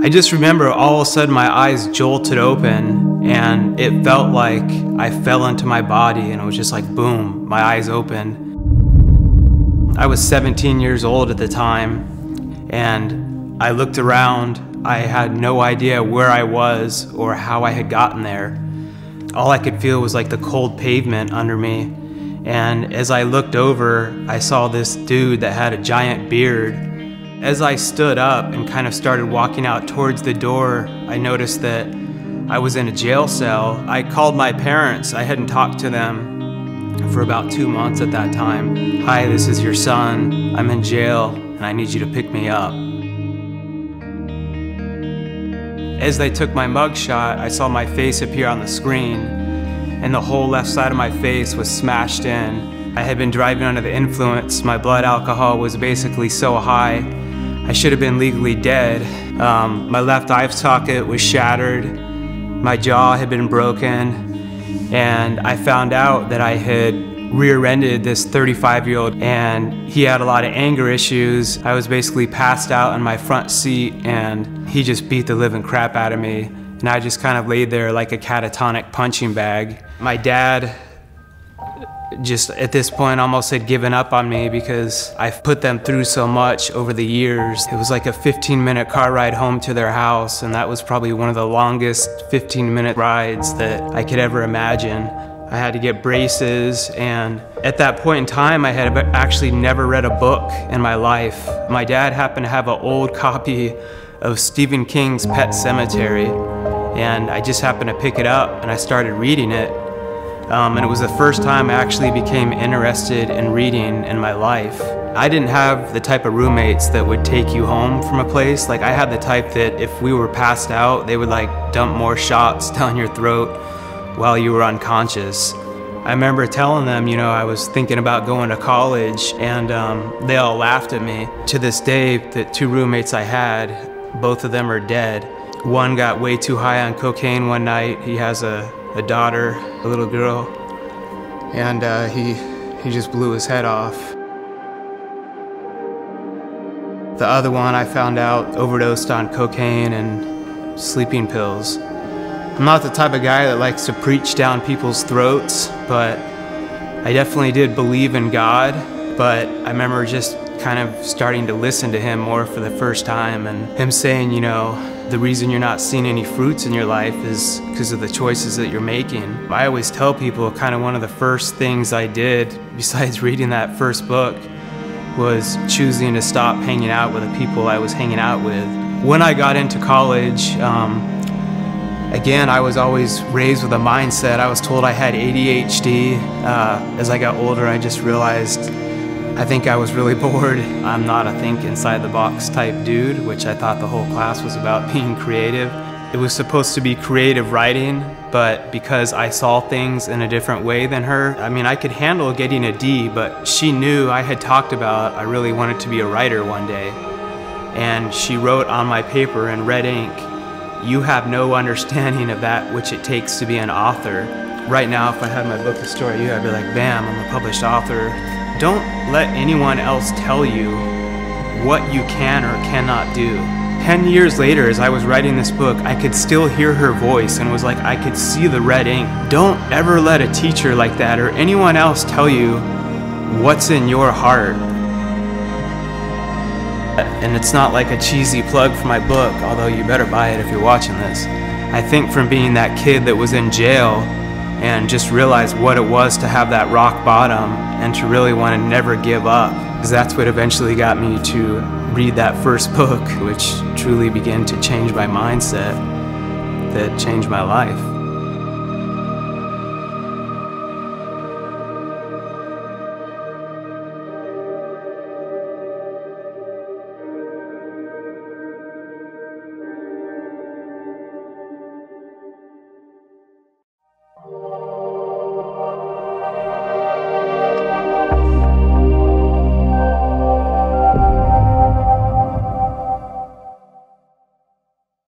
I just remember all of a sudden my eyes jolted open and it felt like I fell into my body, and it was just like boom, my eyes opened. I was 17 years old at the time, and I looked around. I had no idea where I was or how I had gotten there. All I could feel was like the cold pavement under me. And as I looked over, I saw this dude that had a giant beard. As I stood up and kind of started walking out towards the door, I noticed that I was in a jail cell. I called my parents. I hadn't talked to them for about 2 months at that time. Hi, this is your son. I'm in jail and I need you to pick me up. As they took my mugshot, I saw my face appear on the screen, and the whole left side of my face was smashed in. I had been driving under the influence. My blood alcohol was basically so high, I should have been legally dead. My left eye socket was shattered. My jaw had been broken. And I found out that I had rear-ended this 35-year-old, and he had a lot of anger issues. I was basically passed out in my front seat, and he just beat the living crap out of me. And I just kind of laid there like a catatonic punching bag. My dad just at this point almost had given up on me because I've put them through so much over the years. It was like a 15-minute car ride home to their house, and that was probably one of the longest 15-minute rides that I could ever imagine. I had to get braces, and at that point in time I had actually never read a book in my life. My dad happened to have an old copy of Stephen King's Pet Sematary, and I just happened to pick it up and I started reading it. And it was the first time I actually became interested in reading in my life. I didn't have the type of roommates that would take you home from a place. Like, I had the type that if we were passed out, they would like dump more shots down your throat while you were unconscious. I remember telling them, you know, I was thinking about going to college, and they all laughed at me. To this day, the 2 roommates I had, both of them are dead. One got way too high on cocaine one night. He has a daughter, a little girl, and he just blew his head off. The other one, I found out, overdosed on cocaine and sleeping pills. I'm not the type of guy that likes to preach down people's throats, but I definitely did believe in God. But I remember just kind of starting to listen to him more for the first time, and him saying, you know, the reason you're not seeing any fruits in your life is because of the choices that you're making. I always tell people kind of one of the first things I did, besides reading that first book, was choosing to stop hanging out with the people I was hanging out with. When I got into college, again, I was always raised with a mindset. I was told I had ADHD. As I got older, I just realized I think I was really bored. I'm not a think inside the box type dude, which I thought the whole class was about being creative. It was supposed to be creative writing, but because I saw things in a different way than her, I mean, I could handle getting a D, but she knew I had talked about I really wanted to be a writer one day. And she wrote on my paper in red ink, "You have no understanding of that which it takes to be an author." Right now, if I had my book, The Story of You, I'd be like, bam, I'm a published author. Don't let anyone else tell you what you can or cannot do. 10 years later, as I was writing this book, I could still hear her voice, and it was like I could see the red ink. Don't ever let a teacher like that or anyone else tell you what's in your heart. And it's not like a cheesy plug for my book, although you better buy it if you're watching this. I think from being that kid that was in jail and just realized what it was to have that rock bottom and to really want to never give up, because that's what eventually got me to read that first book, which truly began to change my mindset, that changed my life.